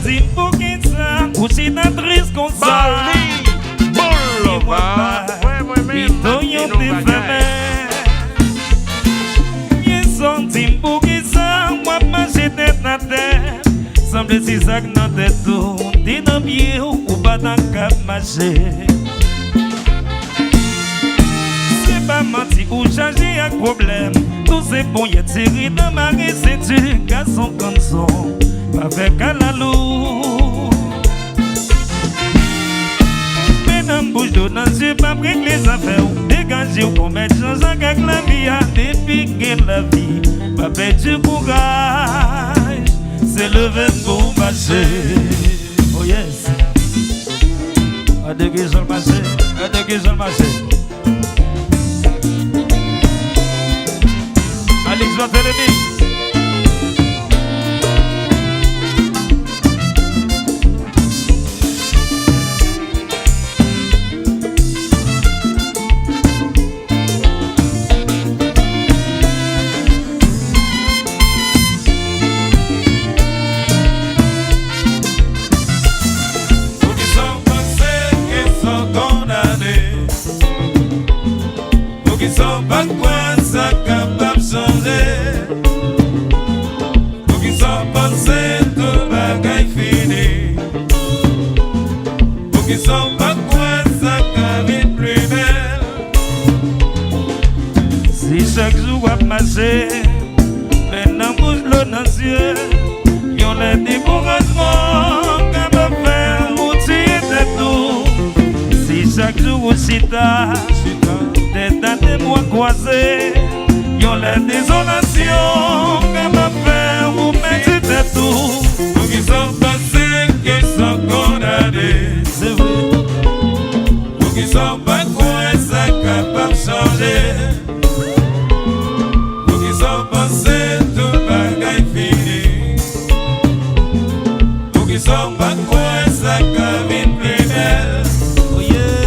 dit pour qui ça, ou si t'as triste comme ça. Pitoyon te feme. Bien senti pour qui ça, moi marcher tête à tête. Semble si ça que dans tête tout, t'es dans pied ou pas dans cap marcher. C'est pas menti ou changer un problème. Tout c'est bon, y'a tiré dans ma ceinture, garçon comme son, avec à la loup. Bouche d'eau dans les yeux, pas brique les affaires. Dégagez ou pour mettre chance avec la vie. À dépiquer la vie, pas perdre du courage. C'est le vent pour marcher. Oh yes. À déguiser sur le marché, à déguiser sur le marché. Alex Barthélémy. Pas quoi ça capable de changer. Pour qu'ils soient pensés tout bagaille fini. Pour qu'ils soient pas quoi ça capable plus belle. Si chaque jour à marcher, maintenant bouge l'eau dans les yeux. Y'en a des découragements comme faire moutier de tout. Si chaque jour aussi tard, des dates de mois croisés, y'ont la désolation comme à faire vous mettez de tout. Pour qu'ils soient passés, qu'ils soient condamnés. C'est vrai. Pour qu'ils soient pas quoi ça capable de changer. Pour qu'ils soient passés, tout bagaille fini. Pour qu'ils soient pas quoi ça capable de plus belle. Oh yeah.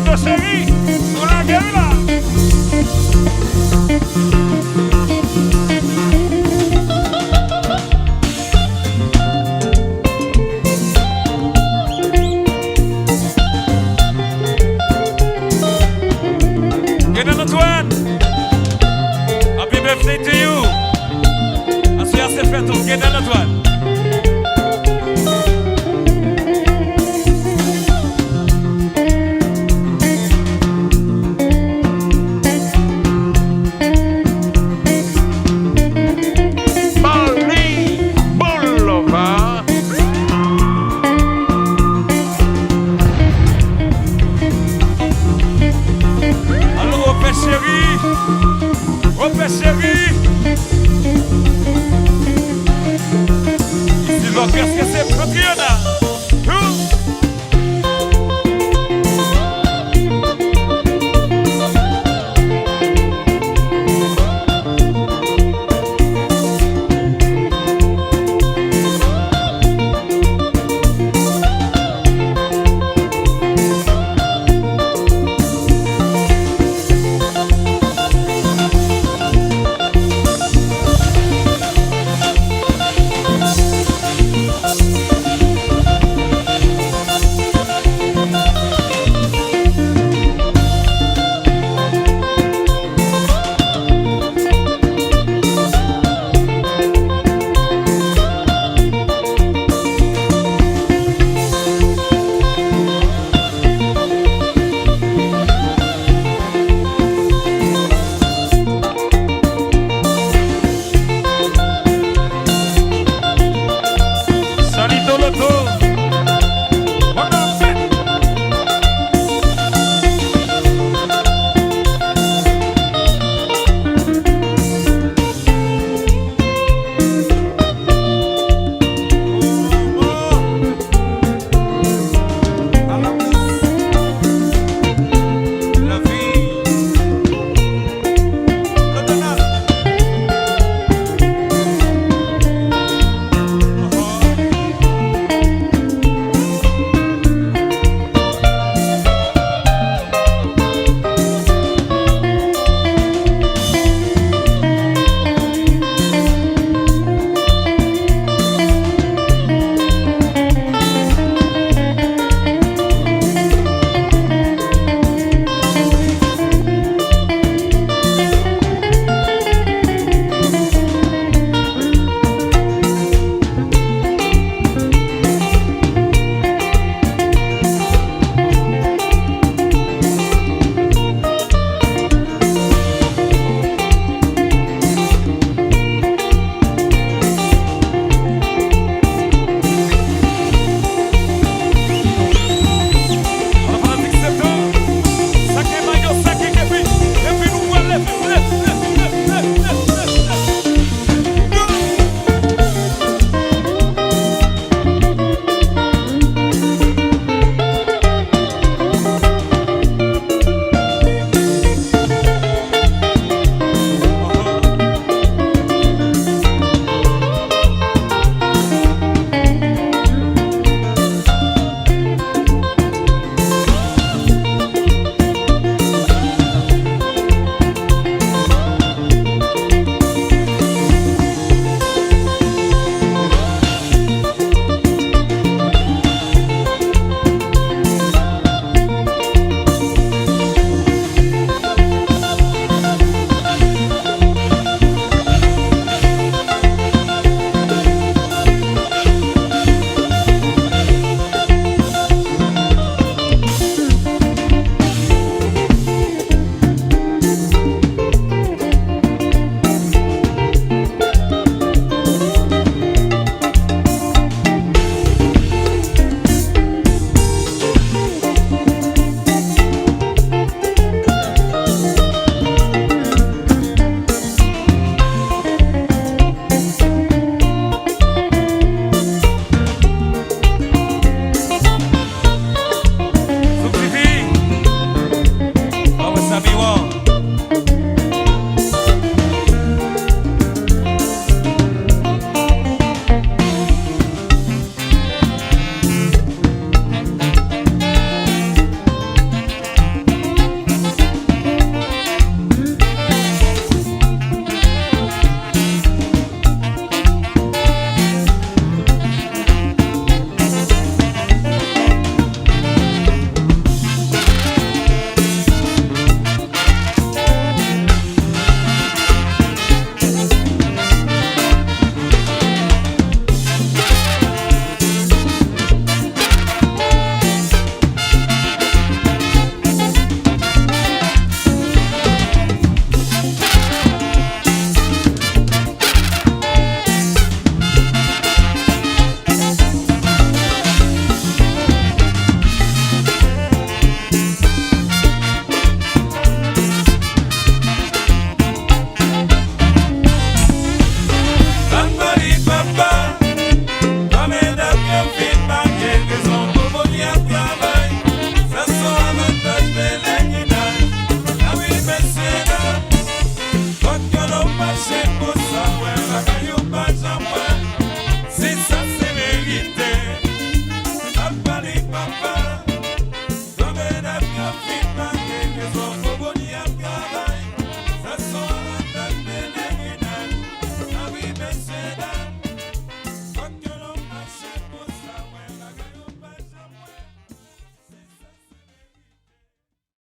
Toto chéri, nous la gueule là. Gedan Antoine, happy birthday to you. Assoya se fait tout, Gedan Antoine. Chérie, il va faire ce que c'est patriote.